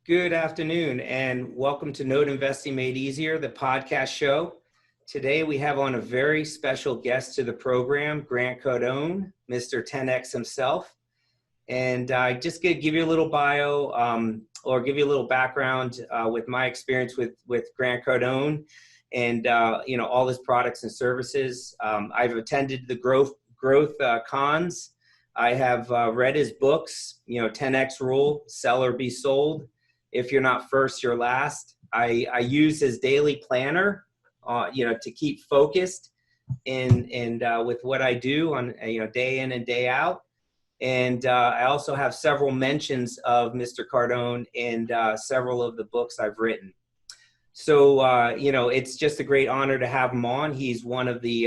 Good afternoon and welcome to Note Investing Made Easier, the podcast show. Today we have on a very special guest to the program, Grant Cardone, Mr. 10X himself. And I just gonna give you a little bio or give you a little background with my experience with Grant Cardone and all his products and services. I've attended the growth cons. I have read his books, 10X Rule, Sell or Be Sold. If you're not first, you're last. I use his daily planner, to keep focused and with what I do on, day in and day out. And I also have several mentions of Mr. Cardone in several of the books I've written. So, it's just a great honor to have him on. He's one of the,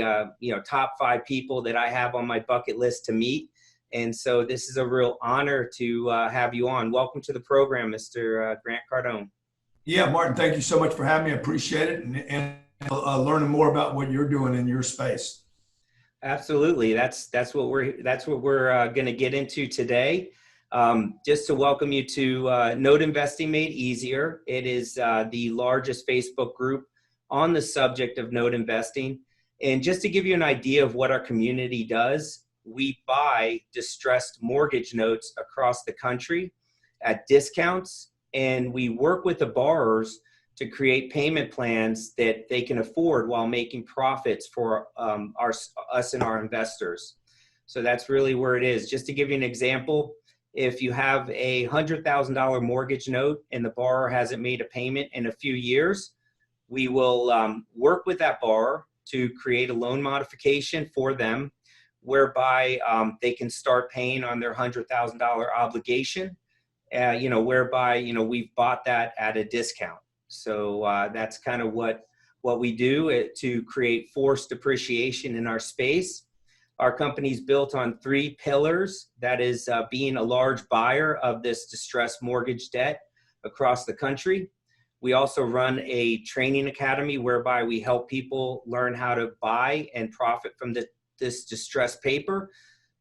top 5 people that I have on my bucket list to meet. And so this is a real honor to have you on. Welcome to the program, Mr. Grant Cardone. Yeah, Martin, thank you so much for having me. I appreciate it and learning more about what you're doing in your space. Absolutely. That's what we're going to get into today. Just to welcome you to Note Investing Made Easier. It is the largest Facebook group on the subject of note investing. And just to give you an idea of what our community does, we buy distressed mortgage notes across the country at discounts, and we work with the borrowers to create payment plans that they can afford while making profits for us and our investors. So that's really where it is. Just to give you an example, if you have a $100,000 mortgage note and the borrower hasn't made a payment in a few years, we will work with that borrower to create a loan modification for them, whereby they can start paying on their $100,000 obligation, whereby, we've bought that at a discount. So that's kind of what we do to create forced appreciation in our space. Our company's built on 3 pillars. That is being a large buyer of this distressed mortgage debt across the country. We also run a training academy whereby we help people learn how to buy and profit from this distressed paper,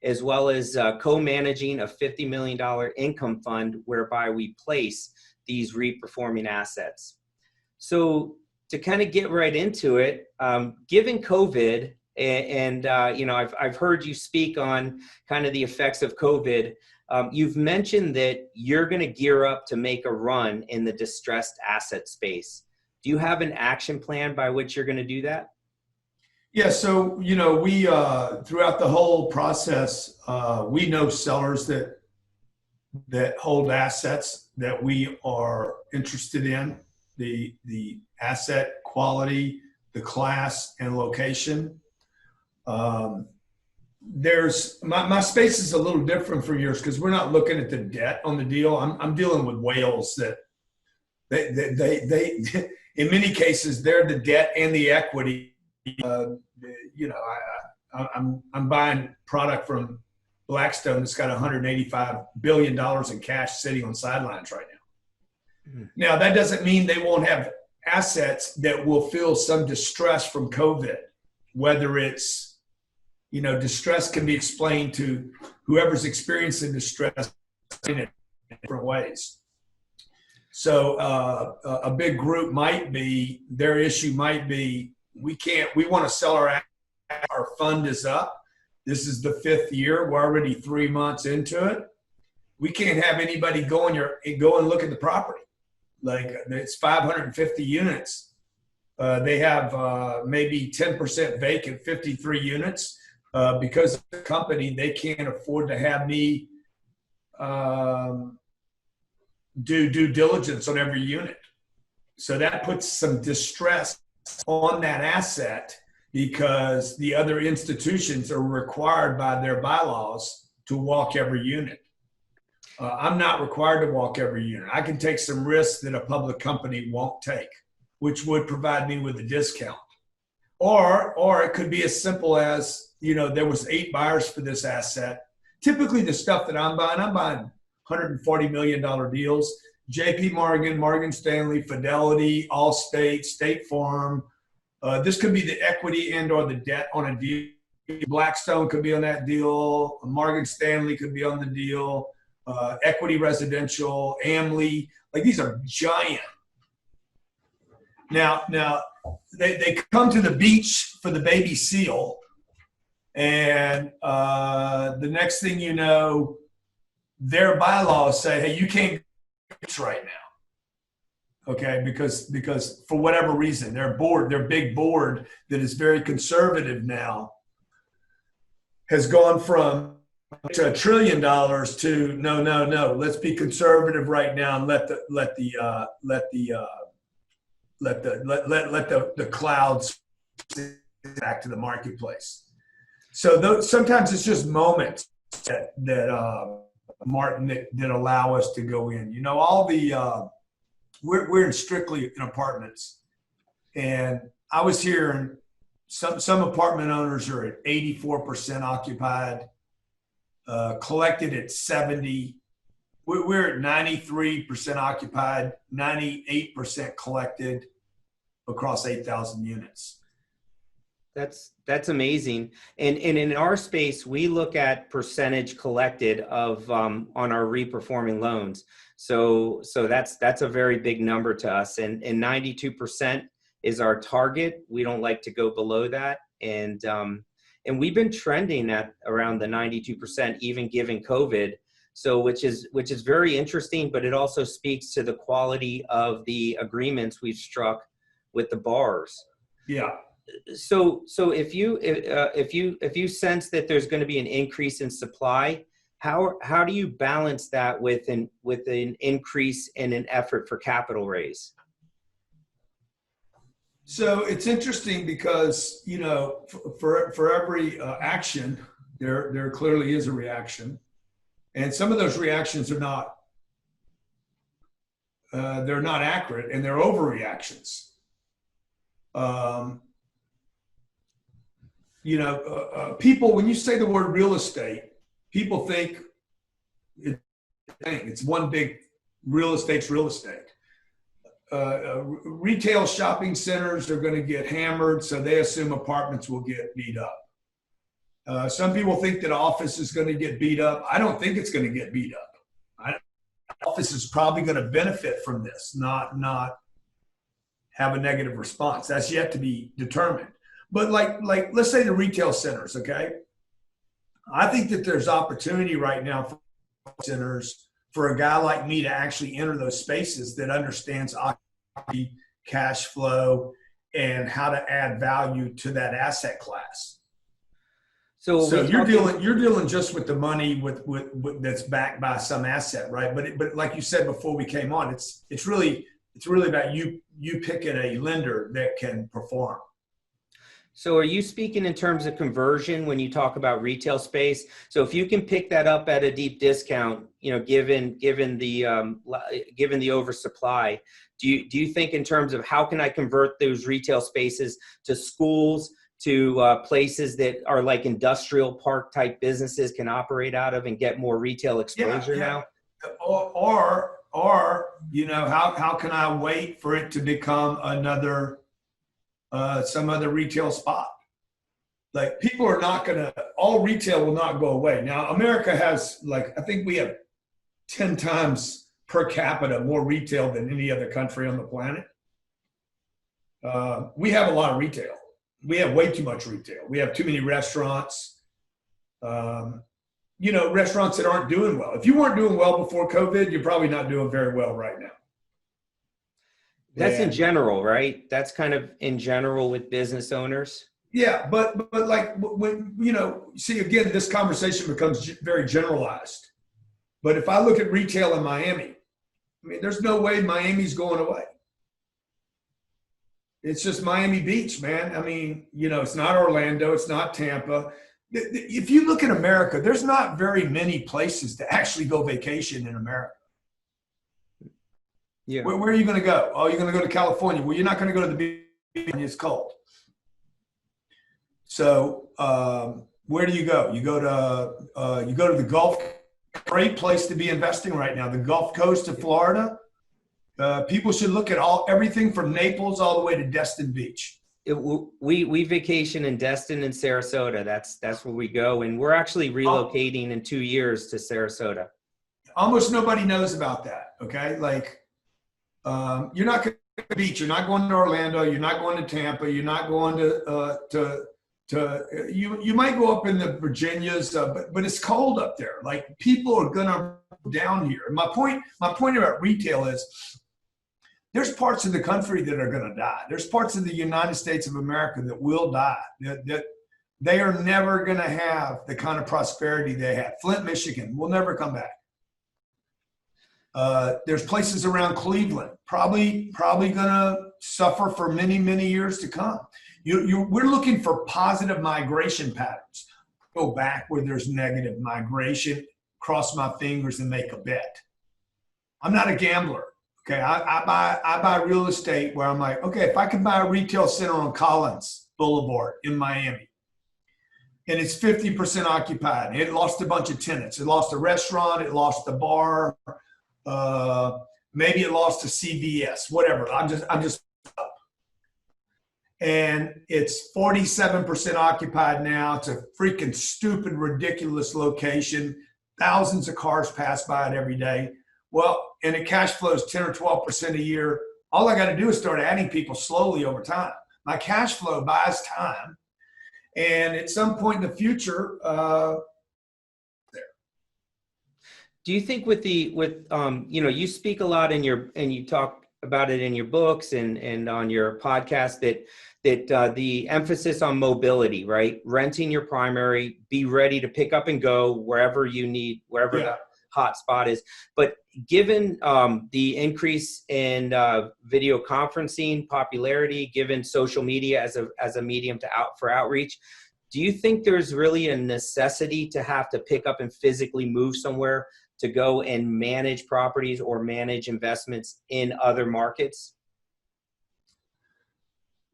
as well as co-managing a $50 million income fund whereby we place these reperforming assets. So to kind of get right into it, given COVID, and I've heard you speak on kind of the effects of COVID, you've mentioned that you're going to gear up to make a run in the distressed asset space. Do you have an action plan by which you're going to do that? Yeah, so, we, throughout the whole process, we know sellers that hold assets that we are interested in, the asset quality, the class and location. There's my space is a little different from yours because we're not looking at the debt on the deal. I'm dealing with whales that they in many cases, they're the debt and the equity. I'm buying product from Blackstone that's got $185 billion in cash sitting on sidelines right now. Mm-hmm. Now, that doesn't mean they won't have assets that will feel some distress from COVID, whether it's, distress can be explained to whoever's experiencing distress in different ways. So a big group their issue might be, we want to sell our fund is up. This is the 5th year. We're already 3 months into it. We can't have anybody go and look at the property. Like, it's 550 units. They have maybe 10% vacant, 53 units. Because of the company, they can't afford to have me do due diligence on every unit. So that puts some distress on that asset because the other institutions are required by their bylaws to walk every unit. I'm not required to walk every unit. I can take some risks that a public company won't take, which would provide me with a discount. Or it could be as simple as, there was 8 buyers for this asset. Typically the stuff that I'm buying $140 million deals. JP Morgan, Morgan Stanley, Fidelity, Allstate, State Farm. This could be the equity and or the debt on a deal. Blackstone could be on that deal. Morgan Stanley could be on the deal. Equity Residential, Amley. Like these are giant. Now they come to the beach for the baby seal, and the next thing you know, their bylaws say, "Hey, you can't beach right now." Okay, because for whatever reason, their big board that is very conservative now has gone from to $1 trillion to no. Let's be conservative right now and let the clouds back to the marketplace. So sometimes it's just moments that Martin, that allow us to go in. You know, all the we're strictly in apartments, and I was hearing some apartment owners are at 84% occupied, collected at 70%. We're at 93% occupied, 98% collected across 8,000 units. That's amazing. And in our space, we look at percentage collected of on our reperforming loans. So that's a very big number to us. And 92% is our target. We don't like to go below that. And we've been trending at around the 92%, even given COVID. So which is very interesting, but it also speaks to the quality of the agreements we've struck with the borrowers. Yeah. So if you sense that there's going to be an increase in supply, how do you balance that with an increase in an effort for capital raise? So it's interesting because, you know, for every action, there clearly is a reaction, and some of those reactions are not they're not accurate, and they're overreactions. You know, people, when you say the word real estate, people think it's one big real estate's real estate. Retail shopping centers are going to get hammered, so they assume apartments will get beat up. Some people think that office is going to get beat up. I don't think it's going to get beat up. Office is probably going to benefit from this, not have a negative response. That's yet to be determined. But like let's say the retail centers, okay? I think that there's opportunity right now for centers for a guy like me to actually enter those spaces that understands occupancy, cash flow, and how to add value to that asset class. So you're dealing just with the money with that's backed by some asset, right? But like you said before we came on, it's really about you picking a lender that can perform. So are you speaking in terms of conversion when you talk about retail space? So if you can pick that up at a deep discount, you know, given the oversupply, do you think in terms of how can I convert those retail spaces to schools, to places that are like industrial park type businesses can operate out of and get more retail exposure now? Or you know, how can I wait for it to become another some other retail spot? Like, people are not going to, all retail will not go away. Now, America has, like, I think we have 10 times per capita more retail than any other country on the planet. We have a lot of retail. We have way too much retail. We have too many restaurants, you know, restaurants that aren't doing well. If you weren't doing well before COVID, you're probably not doing very well right now. That's in general, right? That's kind of in general with business owners. Yeah, but like when, you know, see, again, this conversation becomes very generalized. But if I look at retail in Miami, I mean, there's no way Miami's going away. It's just Miami Beach, man. I mean, you know, it's not Orlando, it's not Tampa. If you look at America, there's not very many places to actually go vacation in America. Yeah. Where are you going to go? Oh, you're going to go to California. Well, you're not going to go to the beach. It's cold. So where do you go? You go to the Gulf. Great place to be investing right now. The Gulf Coast of Florida. People should look at everything from Naples all the way to Destin Beach. We vacation in Destin and Sarasota. That's where we go, and we're actually relocating in 2 years to Sarasota. almost nobody knows about that. Okay. Like, you're not going to the beach. You're not going to Orlando. You're not going to Tampa. You're not going you might go up in the Virginias, but it's cold up there. Like, people are going to down here. And my point about retail is there's parts of the country that are going to die. There's parts of the United States of America that will die. That they are never going to have the kind of prosperity they had. Flint, Michigan will never come back. There's places around Cleveland probably going to suffer for many, many years to come. We're looking for positive migration patterns. Go back where there's negative migration, cross my fingers and make a bet. I'm not a gambler. Okay, I buy real estate where I'm like, okay, if I can buy a retail center on Collins Boulevard in Miami, and it's 50% occupied, it lost a bunch of tenants. It lost a restaurant, it lost a bar, maybe it lost a CVS, whatever. I'm just and it's 47% occupied now. It's a freaking stupid, ridiculous location. Thousands of cars pass by it every day. Well, and it cash flows 10 or 12% a year. All I got to do is start adding people slowly over time. My cash flow buys time. And at some point in the future, there. Do you think you speak a lot and you talk about it in your books and on your podcast that the emphasis on mobility, right? Renting your primary, be ready to pick up and go wherever you need, wherever the hot spot is. But given the increase in video conferencing popularity, given social media as a medium for outreach, do you think there's really a necessity to have to pick up and physically move somewhere to go and manage properties or manage investments in other markets?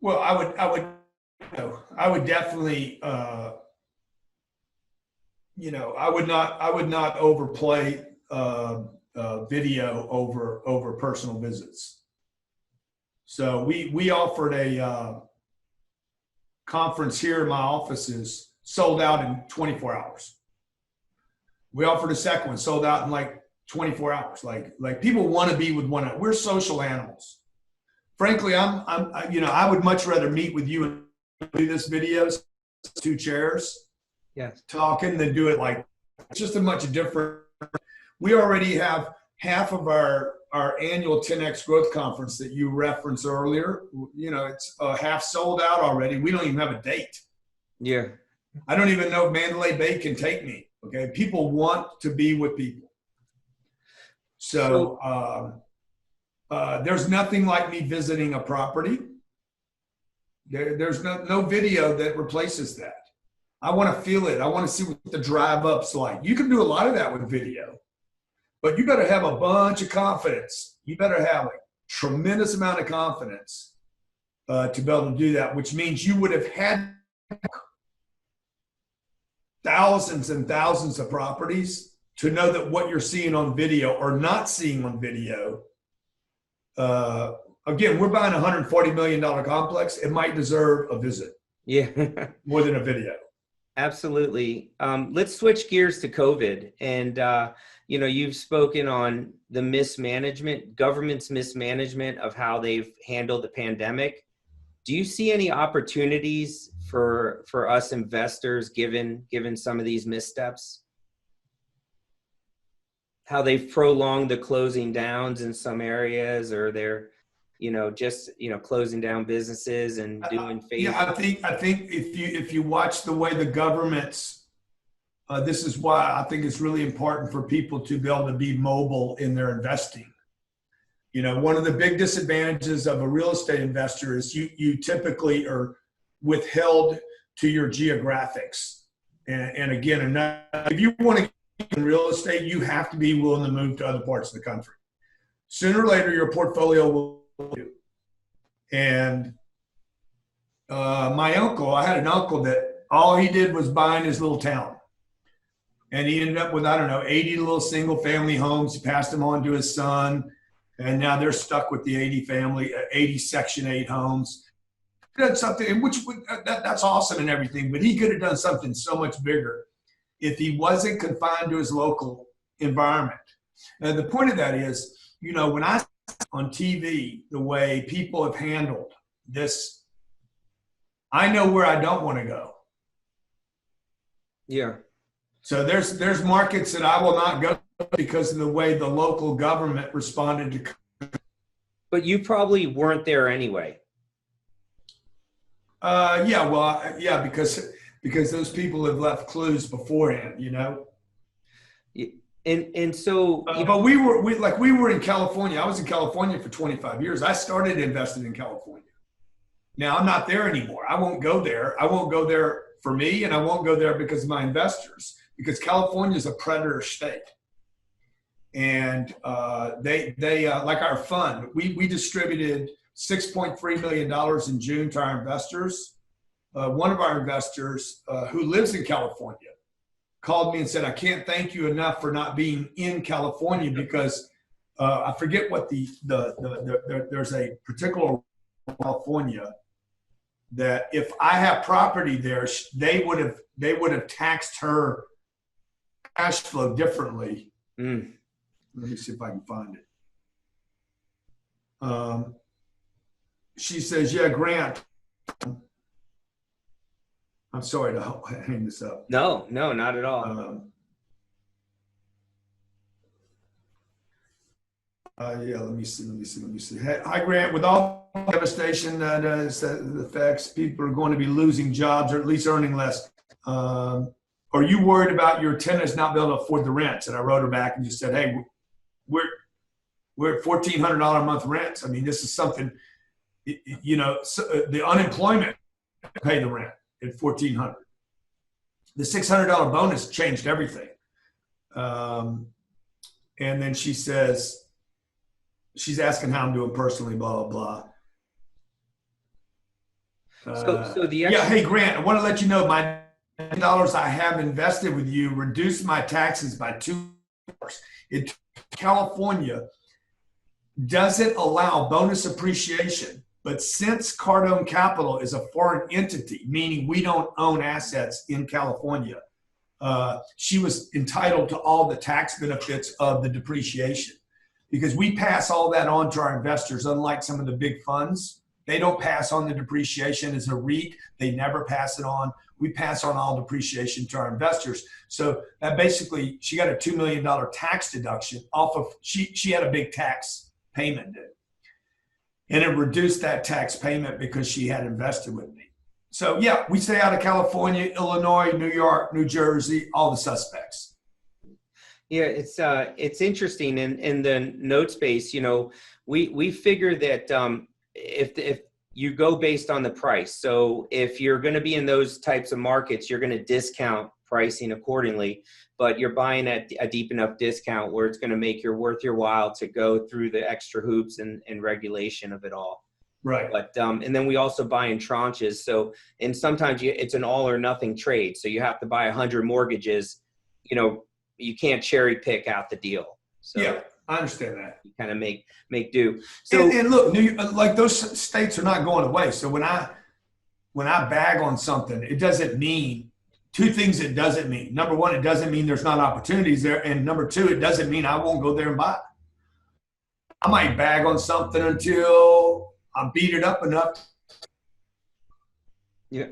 Well, I would definitely, I would not overplay video over personal visits. So we offered a conference here in my offices, sold out in 24 hours. We offered a second one, sold out in like 24 hours. Like people want to be with one another. We're social animals. Frankly, I would much rather meet with you and do this videos, 2 chairs, talking, than do it like, it's just a much different. We already have half of our annual 10X growth conference that you referenced earlier. It's half sold out already. We don't even have a date. Yeah. I don't even know if Mandalay Bay can take me. Okay. People want to be with people. So there's nothing like me visiting a property. There's no video that replaces that. I want to feel it. I want to see what the drive up's like. You can do a lot of that with video, but you better have a bunch of confidence. You better have a tremendous amount of confidence to be able to do that, which means you would have had thousands and thousands of properties to know that what you're seeing on video or not seeing on video. Again, we're buying a $140 million complex. It might deserve a visit. Yeah. More than a video. Absolutely. Let's switch gears to COVID. And, you've spoken on the mismanagement, government's mismanagement of how they've handled the pandemic. Do you see any opportunities for us investors given some of these missteps? How they've prolonged the closing downs in some areas, or they're, closing down businesses and doing phase. Yeah, I think if you watch the way the governments, this is why I think it's really important for people to be able to be mobile in their investing. One of the big disadvantages of a real estate investor is you typically are withheld to your geographics. And again, if you want to get in real estate, you have to be willing to move to other parts of the country. Sooner or later, your portfolio will do. And I had an uncle that all he did was buy in his little town. And he ended up with, 80 little single family homes. He passed them on to his son. And now they're stuck with the 80 Section 8 homes. He did something, that's awesome and everything, but he could have done something so much bigger if he wasn't confined to his local environment. And the point of that is, when I on TV, the way people have handled this, I know where I don't want to go. Yeah. So there's markets that I will not go because of the way the local government responded to. But you probably weren't there anyway. Yeah, because those people have left clues beforehand, And so, but we were in California. I was in California for 25 years. I started investing in California. Now I'm not there anymore. I won't go there. I won't go there for me, and I won't go there because of my investors. Because California is a predator state, and they like our fund. We distributed $6.3 million in June to our investors. One of our investors who lives in California called me and said, I can't thank you enough for not being in California because I forget what there's a particular California that if I have property there, they would have taxed her cash flow differently. Let me see if I can find it. She says, yeah, Grant, I'm sorry to hang this up. No, not at all. Yeah, let me see. Hi, Grant. With all the devastation that affects, people are going to be losing jobs or at least earning less. Are you worried about your tenants not being able to afford the rents? And I wrote her back and just said, hey, we're at $1,400 a month rents. I mean, this is something, the unemployment pay the rent at $1,400. The $600 bonus changed everything. And then she says, she's asking how I'm doing personally, blah, blah, blah. So the extra- hey, Grant, I want to let you know my $10 I have invested with you reduced my taxes by $2. California doesn't allow bonus appreciation, but since Cardone Capital is a foreign entity, meaning we don't own assets in California, she was entitled to all the tax benefits of the depreciation because we pass all that on to our investors. Unlike some of the big funds, they don't pass on the depreciation. As a REIT, they never pass it on. We pass on all depreciation to our investors. So that basically, she got a $2 million tax deduction off of, she had a big tax payment due. And it reduced that tax payment because she had invested with me. So yeah, we stay out of California, Illinois, New York, New Jersey, all the suspects. Yeah, it's interesting in the note space. We figure that if you go based on the price, so if you're going to be in those types of markets, you're going to discount pricing accordingly, but you're buying at a deep enough discount where it's going to make it worth your while to go through the extra hoops and regulation of it all. Right. But and then we also buy in tranches. So, and sometimes it's an all or nothing trade. So you have to buy 100 mortgages. You can't cherry pick out the deal. So yeah, I understand that. You kind of make do. So and look, like those states are not going away. So when I bag on something, it doesn't mean two things. It doesn't mean, number one, it doesn't mean there's not opportunities there, and number two, it doesn't mean I won't go there and buy. I might bag on something until I beat it up enough. Yeah,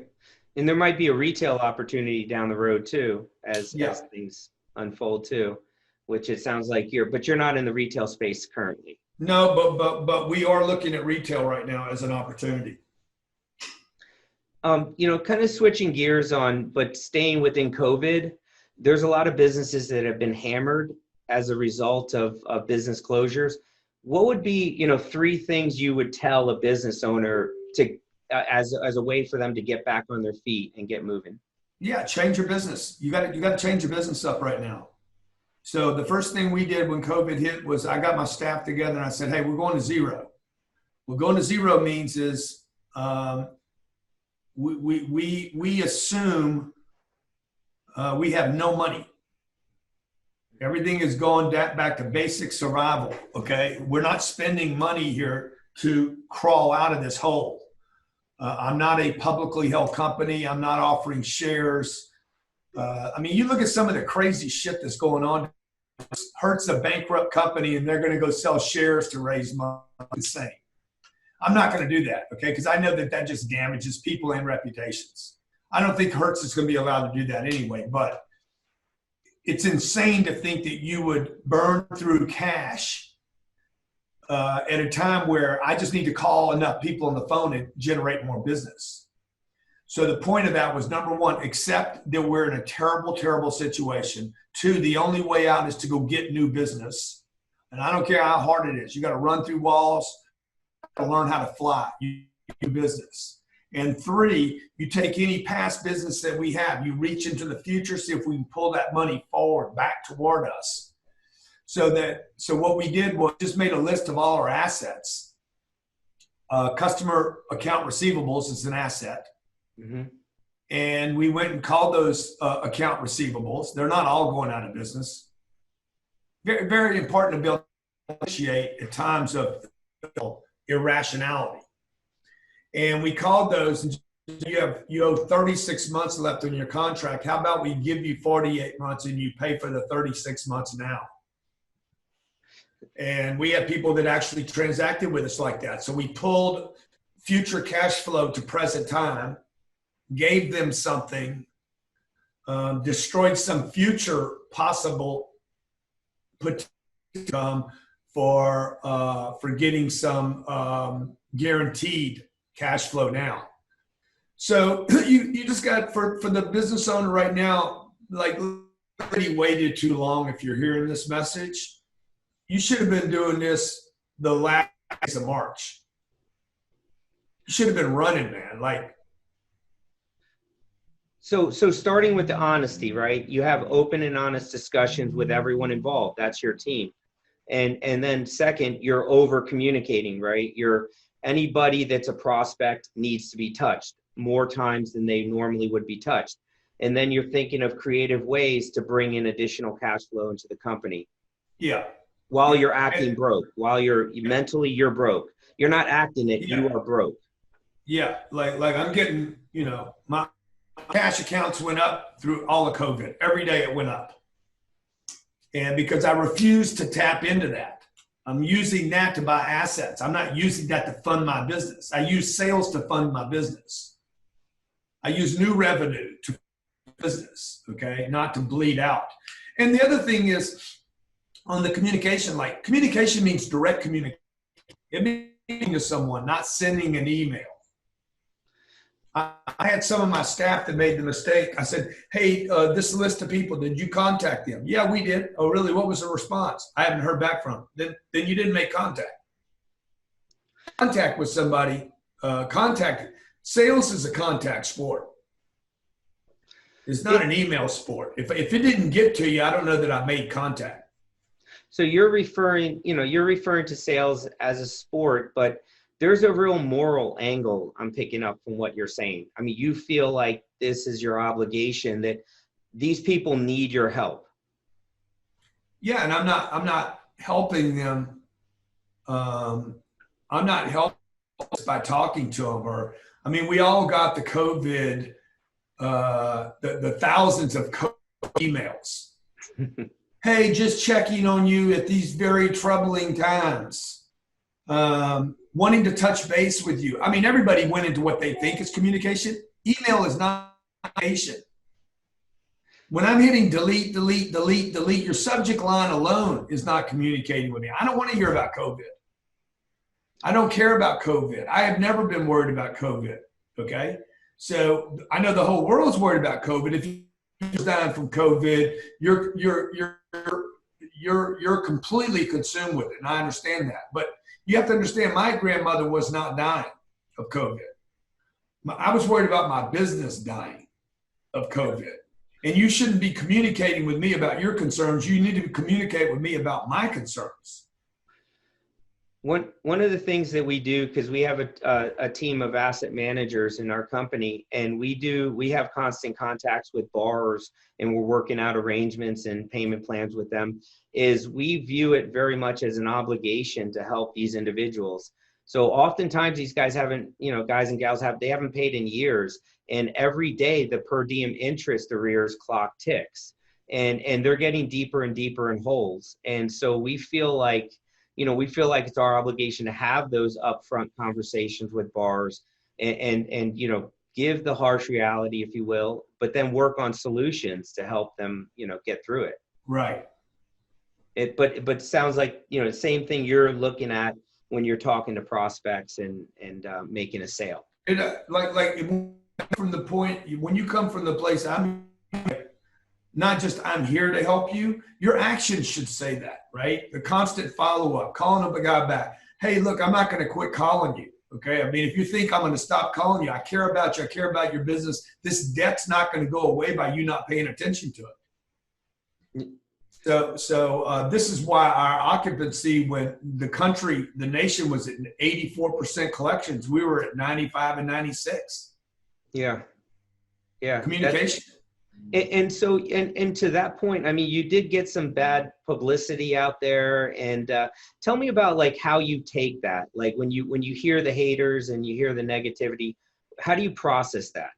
and there might be a retail opportunity down the road too, as things unfold too, which it sounds like you're not in the retail space currently. No, but we are looking at retail right now as an opportunity. Kind of switching gears but staying within COVID, there's a lot of businesses that have been hammered as a result of business closures. What would be, 3 things you would tell a business owner to, as a way for them to get back on their feet and get moving? Yeah, change your business. You got to change your business up right now. So the first thing we did when COVID hit was I got my staff together and I said, hey, we're going to zero. What going to zero means is we assume we have no money. Everything is going back to basic survival, okay? We're not spending money here to crawl out of this hole. I'm not a publicly held company. I'm not offering shares. You look at some of the crazy shit that's going on. Hertz a bankrupt company and they're going to go sell shares to raise money. Insane. I'm not going to do that, okay? Because I know that that just damages people and reputations. I don't think Hertz is going to be allowed to do that anyway, but it's insane to think that you would burn through cash at a time where I just need to call enough people on the phone and generate more business. So the point of that was, number one, accept that we're in a terrible, terrible situation. Two, the only way out is to go get new business. And I don't care how hard it is. You got to run through walls, to learn how to fly, you do business. And three, you take any past business that we have, you reach into the future, see if we can pull that money forward, back toward us. So what we did was just made a list of all our assets. Customer account receivables is an asset. Mm-hmm. And we went and called those account receivables. They're not all going out of business. Very, very important to be able to appreciate at times of irrationality. And we called those, and you owe 36 months left on your contract. How about we give you 48 months and you pay for the 36 months now? And we had people that actually transacted with us like that. So we pulled future cash flow to present time, gave them something, destroyed some future possible income for getting some guaranteed cash flow now. So you just got, for the business owner right now, like, already waited too long. If you're hearing this message, you should have been doing this the last days of March. You should have been running, man. Like, So starting with the honesty, right? You have open and honest discussions with everyone involved. That's your team. And then second, you're over communicating, right? Anybody that's a prospect needs to be touched more times than they normally would be touched. And then you're thinking of creative ways to bring in additional cash flow into the company. Yeah. While you're acting broke, while you're mentally, you're broke. You're not acting it, you are broke. Yeah. Like I'm getting, my cash accounts went up through all of COVID. Every day it went up. And because I refuse to tap into that, I'm using that to buy assets. I'm not using that to fund my business. I use sales to fund my business. I use new revenue to business, okay, not to bleed out. And the other thing is on the communication, like communication means direct communication. It means speaking to someone, not sending an email. I had some of my staff that made the mistake. I said, hey, this list of people, did you contact them? Yeah, we did. Oh, really? What was the response? I haven't heard back from them. Then you didn't make contact. Contact with somebody. Sales is a contact sport. It's not an email sport. If it didn't get to you, I don't know that I made contact. So you're referring to sales as a sport, but there's a real moral angle I'm picking up from what you're saying. I mean, you feel like this is your obligation, that these people need your help. Yeah, and I'm not helping them. I'm not helping by talking to them. We all got the COVID, the thousands of COVID emails. Hey, just checking on you at these very troubling times. Wanting to touch base with you. Everybody went into what they think is communication. Email is not communication. When I'm hitting delete, your subject line alone is not communicating with me. I don't want to hear about COVID. I don't care about COVID. I have never been worried about COVID. Okay. So I know the whole world's worried about COVID. If you're dying from COVID, you're completely consumed with it. And I understand that. But you have to understand, my grandmother was not dying of COVID. I was worried about my business dying of COVID. And you shouldn't be communicating with me about your concerns. You need to communicate with me about my concerns. One of the things that we do, because we have a team of asset managers in our company, and we have constant contacts with borrowers, and we're working out arrangements and payment plans with them, is we view it very much as an obligation to help these individuals. So oftentimes these guys haven't, guys and gals they haven't paid in years, and every day the per diem interest arrears clock ticks. and they're getting deeper and deeper in holes. And so we feel like, it's our obligation to have those upfront conversations with bars and give the harsh reality, if you will, but then work on solutions to help them, get through it. Right. But it sounds like, same thing you're looking at when you're talking to prospects and making a sale. From the point, when you come from the place I'm, not just I'm here to help you, your actions should say that, right? The constant follow-up, calling up a guy back. Hey, look, I'm not going to quit calling you. Okay. I mean, if you think I'm going to stop calling you, I care about you. I care about your business. This debt's not going to go away by you not paying attention to it. So this is why our occupancy, when the nation was at 84% collections, we were at 95 and 96. Yeah. Communication. And so to that point, I mean, you did get some bad publicity out there, and tell me about like how you take that, like when you hear the haters and you hear the negativity, how do you process that?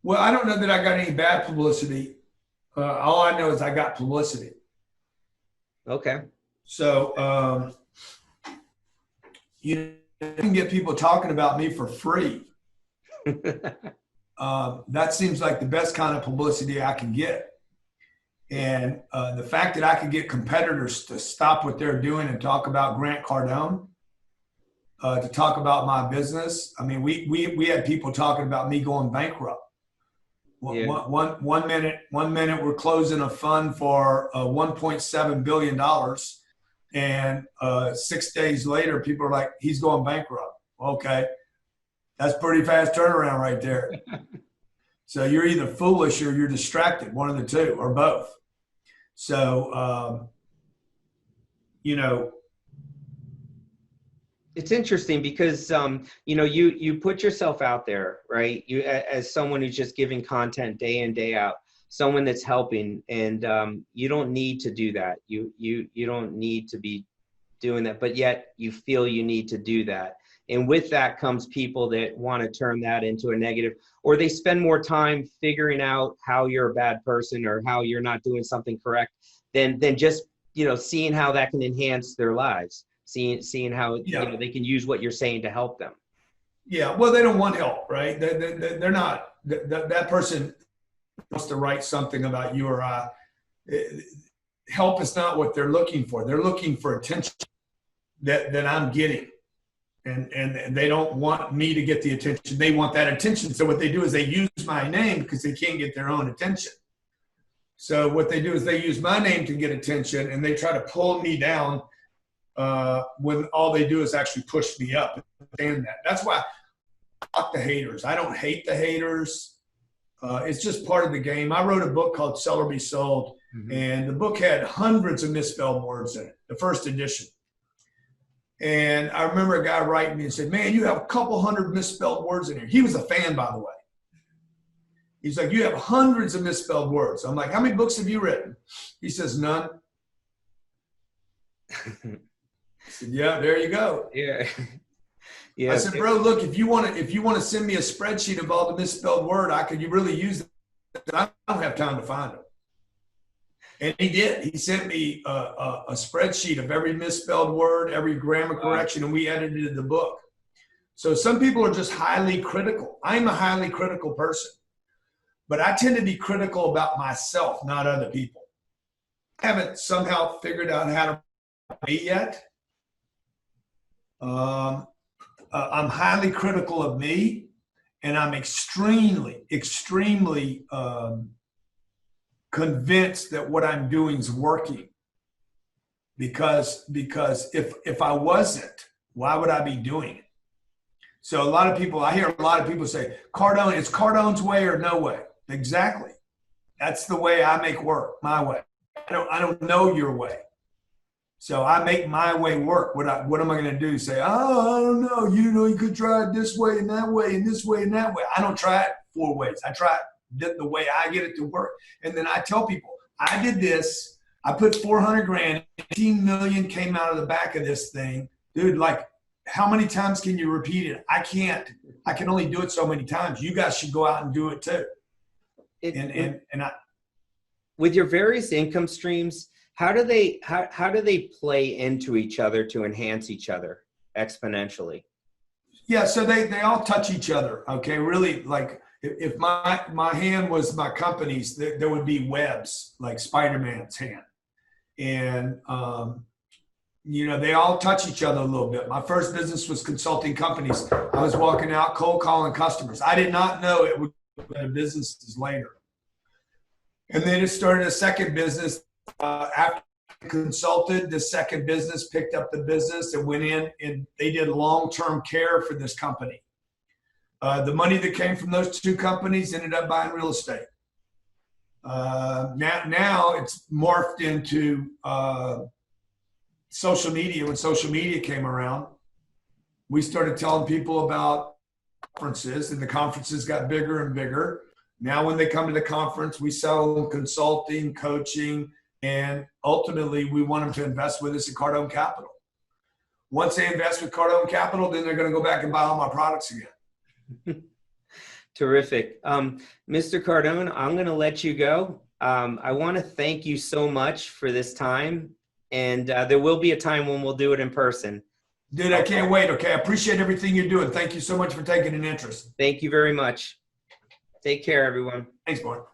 Well, I don't know that I got any bad publicity. All I know is I got publicity. Okay. So you can get people talking about me for free. That seems like the best kind of publicity I can get. And the fact that I could get competitors to stop what they're doing and talk about Grant Cardone, to talk about my business. I mean, we had people talking about me going bankrupt. Yeah. One minute we're closing a fund for $1.7 billion. And 6 days later, people are like, he's going bankrupt. Okay. That's pretty fast turnaround right there. So you're either foolish or you're distracted, one of the two, or both. So, it's interesting because, you put yourself out there, right? You, as someone who's just giving content day in, day out, someone that's helping, and you don't need to do that. You don't need to be doing that, but yet you feel you need to do that. And with that comes people that want to turn that into a negative, or they spend more time figuring out how you're a bad person or how you're not doing something correct than just, seeing how that can enhance their lives, seeing how, they can use what you're saying to help them. Yeah. Well, they don't want help, right? They're not, that person wants to write something about you or I. Help is not what they're looking for. They're looking for attention that I'm getting. And they don't want me to get the attention. They want that attention. So what they do is they use my name because they can't get their own attention. So what they do is they use my name to get attention, and they try to pull me down when all they do is actually push me up. And that's why I fuck the haters. I don't hate the haters. It's just part of the game. I wrote a book called Sell or Be Sold, and the book had hundreds of misspelled words in it, the first edition. And I remember a guy writing me and said, man, you have a couple hundred misspelled words in here. He was a fan, by the way. He's like, you have hundreds of misspelled words. I'm like, how many books have you written? He says, none. I said, yeah, there you go. Yeah. Yeah. I said, bro, look, if you want to send me a spreadsheet of all the misspelled word, you really use them. I don't have time to find them. And he did. He sent me a spreadsheet of every misspelled word, every grammar correction, and we edited the book. So some people are just highly critical. I'm a highly critical person, but I tend to be critical about myself, not other people. I haven't somehow figured out how to be yet. I'm highly critical of me, and I'm extremely convinced that what I'm doing is working. Because if I wasn't, why would I be doing it? So I hear a lot of people say, Cardone, it's Cardone's way or no way. Exactly. That's the way I make work, my way. I don't know your way. So I make my way work. What am I going to do? Say, oh, I don't know. You could try it this way and that way and this way and that way. I don't try it 4 ways. I try it the way I get it to work. And then I tell people, I did this. I put 400 grand, 18 million came out of the back of this thing. Dude, like, how many times can you repeat it? I can't. I can only do it so many times. You guys should go out and do it too. with your various income streams, how do they play into each other to enhance each other exponentially? Yeah, so they all touch each other. Okay, really, like if my hand was my company's, there would be webs like Spider-Man's hand, and they all touch each other a little bit. My first business was consulting companies. I was walking out cold calling customers. I did not know it would be a business later. And then it started a second business. After I consulted, the second business picked up the business and went in and they did long-term care for this company. The money that came from those two companies ended up buying real estate. Now it's morphed into social media. When social media came around, we started telling people about conferences, and the conferences got bigger and bigger. Now when they come to the conference, we sell them consulting, coaching, and ultimately we want them to invest with us in Cardone Capital. Once they invest with Cardone Capital, then they're going to go back and buy all my products again. Terrific. Mr. Cardone, I'm going to let you go. I want to thank you so much for this time. And there will be a time when we'll do it in person. Dude, I can't wait. Okay. I appreciate everything you're doing. Thank you so much for taking an interest. Thank you very much. Take care, everyone. Thanks, Mark.